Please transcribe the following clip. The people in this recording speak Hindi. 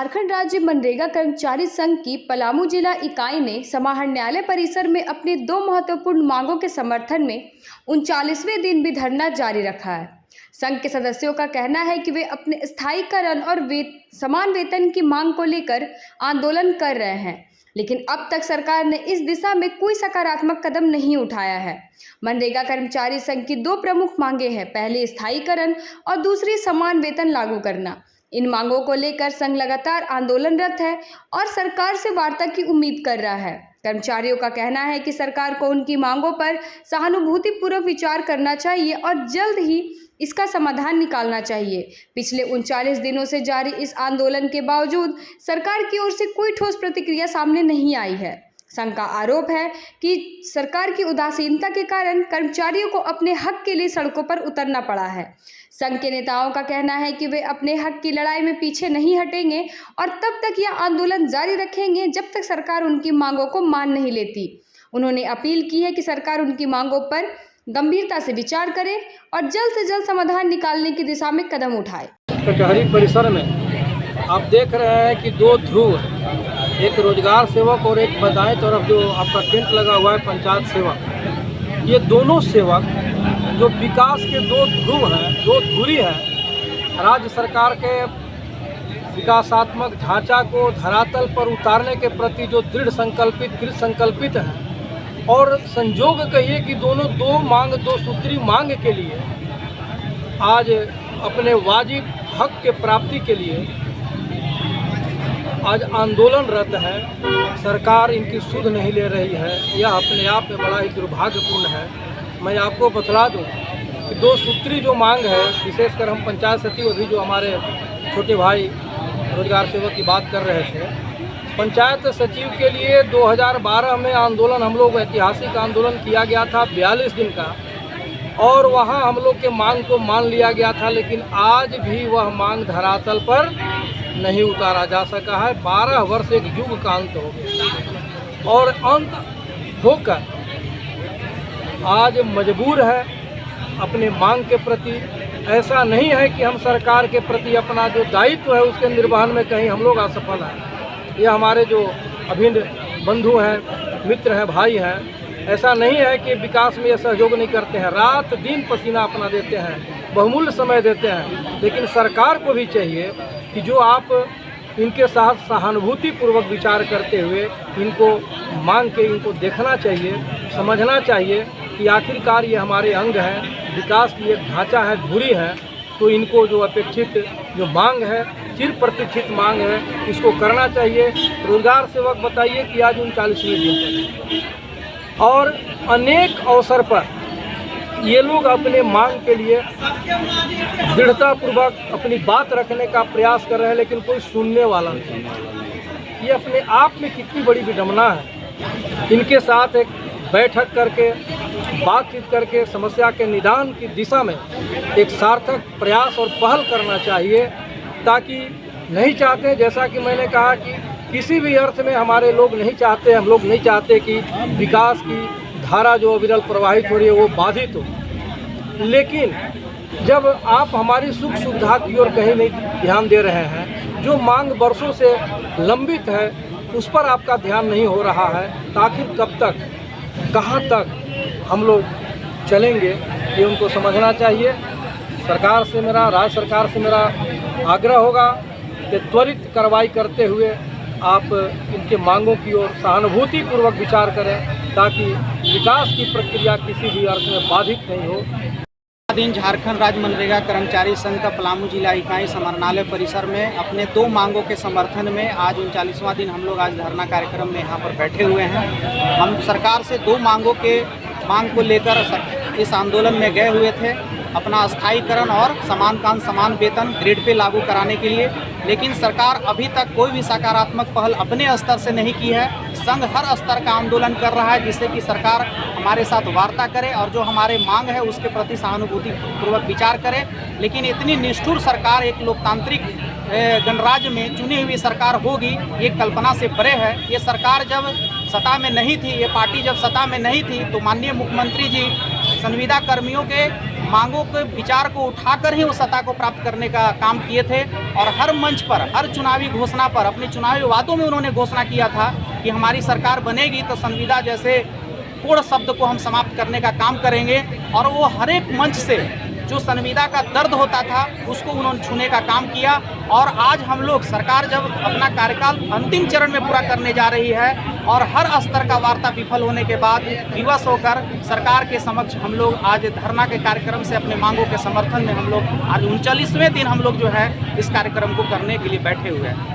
झारखंड राज्य मनरेगा कर्मचारी संघ की पलामू जिला इकाई ने समाहरणालय परिसर में अपनी दो महत्वपूर्ण मांगों के समर्थन में 39वें दिन भी धरना जारी रखा है। संघ के सदस्यों का कहना है कि वे अपने स्थायीकरण और समान वेतन की मांग को लेकर आंदोलन कर रहे हैं, लेकिन अब तक सरकार ने इस दिशा में कोई सकारात्मक कदम नहीं उठाया है। मनरेगा कर्मचारी संघ की दो प्रमुख मांगे हैं, पहली स्थायीकरण और दूसरी समान वेतन लागू करना। इन मांगों को लेकर संघ लगातार आंदोलनरत है और सरकार से वार्ता की उम्मीद कर रहा है। कर्मचारियों का कहना है कि सरकार को उनकी मांगों पर सहानुभूतिपूर्वक विचार करना चाहिए और जल्द ही इसका समाधान निकालना चाहिए। पिछले 39 दिनों से जारी इस आंदोलन के बावजूद सरकार की ओर से कोई ठोस प्रतिक्रिया सामने नहीं आई है। संघ का आरोप है कि सरकार की उदासीनता के कारण कर्मचारियों को अपने हक के लिए सड़कों पर उतरना पड़ा है। संघ के नेताओं का कहना है कि वे अपने हक की लड़ाई में पीछे नहीं हटेंगे और तब तक यह आंदोलन जारी रखेंगे जब तक सरकार उनकी मांगों को मान नहीं लेती। उन्होंने अपील की है कि सरकार उनकी मांगों पर गंभीरता से विचार करे और जल्द से जल्द समाधान निकालने की दिशा में कदम उठाए। कचहरी परिसर में आप देख रहे हैं कि दो ध्रुव, एक रोजगार सेवक और एक दाएं तरफ जो आपका टेंट लगा हुआ है पंचायत सेवक। ये दोनों सेवक जो विकास के दो ध्रुव हैं, दो धुरी हैं, राज्य सरकार के विकासात्मक ढांचा को धरातल पर उतारने के प्रति जो दृढ़ संकल्पित हैं, और संजोग कहिए कि दोनों दो सूत्री मांग के लिए आज अपने वाजिब हक के प्राप्ति के लिए आज आंदोलनरत है। सरकार इनकी सुध नहीं ले रही है, यह अपने आप में बड़ा ही दुर्भाग्यपूर्ण है। मैं आपको बतला दूं कि दो सूत्री जो मांग है, विशेषकर हम पंचायत सचिव अभी जो हमारे छोटे भाई रोजगार सेवक की बात कर रहे थे, पंचायत सचिव के लिए 2012 में आंदोलन, हम लोग ऐतिहासिक आंदोलन किया गया था 42 दिन का, और वहाँ हम लोग के मांग को मान लिया गया था, लेकिन आज भी वह मांग धरातल पर नहीं उतारा जा सका है। 12 वर्ष एक युग का अंत हो गया और अंत होकर आज मजबूर है अपने मांग के प्रति। ऐसा नहीं है कि हम सरकार के प्रति अपना जो दायित्व है उसके निर्वहन में कहीं हम लोग असफल हैं। ये हमारे जो अभिन्न बंधु हैं, मित्र हैं, भाई हैं, ऐसा नहीं है कि विकास में ये सहयोग नहीं करते हैं, रात दिन पसीना अपना देते हैं, बहुमूल्य समय देते हैं। लेकिन सरकार को भी चाहिए कि जो आप इनके साथ सहानुभूतिपूर्वक विचार करते हुए इनको मांग के इनको देखना चाहिए, समझना चाहिए कि आखिरकार ये हमारे अंग हैं, विकास की एक ढांचा है, धुरी है, तो इनको जो अपेक्षित जो मांग है, चिर प्रतीक्षित मांग है, इसको करना चाहिए। रोजगार सेवक बताइए कि आज 39वें दिन और अनेक अवसर पर ये लोग अपने मांग के लिए दृढ़तापूर्वक अपनी बात रखने का प्रयास कर रहे हैं, लेकिन कोई सुनने वाला नहीं। ये अपने आप में कितनी बड़ी विडंबना है। इनके साथ एक बैठक करके, बातचीत करके समस्या के निदान की दिशा में एक सार्थक प्रयास और पहल करना चाहिए, ताकि नहीं चाहते, जैसा कि मैंने कहा कि किसी भी अर्थ में हमारे लोग नहीं चाहते, हम लोग नहीं चाहते कि विकास की धारा जो अविरल प्रवाहित हो रही है वो बाधित हो। लेकिन जब आप हमारी सुख सुविधा की ओर कहीं नहीं ध्यान दे रहे हैं, जो मांग वर्षों से लंबित है उस पर आपका ध्यान नहीं हो रहा है, तो आखिर कब तक, कहाँ तक हम लोग चलेंगे, ये उनको समझना चाहिए। सरकार से मेरा, राज्य सरकार से मेरा आग्रह होगा कि त्वरित कार्रवाई करते हुए आप इनके मांगों की ओर सहानुभूतिपूर्वक विचार करें, ताकि विकास की प्रक्रिया किसी भी अर्थ में बाधित नहीं हो। दिन झारखंड राज्य मनरेगा कर्मचारी संघ का पलामू जिला इकाई समाहरणालय परिसर में अपने दो मांगों के समर्थन में आज 39वां दिन हम लोग आज धरना कार्यक्रम में यहाँ पर बैठे हुए हैं। हम सरकार से दो मांग को लेकर इस आंदोलन में गए हुए थे, अपना स्थायीकरण और समान काम समान वेतन ग्रेड पे लागू कराने के लिए, लेकिन सरकार अभी तक कोई भी सकारात्मक पहल अपने स्तर से नहीं की है। संघ हर स्तर का आंदोलन कर रहा है जिससे कि सरकार हमारे साथ वार्ता करे और जो हमारे मांग है उसके प्रति सहानुभूतिपूर्वक विचार करे। लेकिन इतनी निष्ठुर सरकार एक लोकतांत्रिक गणराज्य में चुनी हुई सरकार होगी, ये कल्पना से परे है। ये सरकार जब सत्ता में नहीं थी, ये पार्टी जब सत्ता में नहीं थी, तो माननीय मुख्यमंत्री जी संविदा कर्मियों के मांगों के विचार को उठाकर ही उस सत्ता को प्राप्त करने का काम किए थे। और हर मंच पर, हर चुनावी घोषणा पर, अपने चुनावी वादों में उन्होंने घोषणा किया था कि हमारी सरकार बनेगी तो संविदा जैसे कोड शब्द को हम समाप्त करने का काम करेंगे। और वो हर एक मंच से जो संविदा का दर्द होता था उसको उन्होंने छूने का काम किया। और आज हम लोग, सरकार जब अपना कार्यकाल अंतिम चरण में पूरा करने जा रही है और हर स्तर का वार्ता विफल होने के बाद विवश होकर सरकार के समक्ष हम लोग आज धरना के कार्यक्रम से अपने मांगों के समर्थन में हम लोग आज 39वें दिन हम लोग जो है इस कार्यक्रम को करने के लिए बैठे हुए हैं।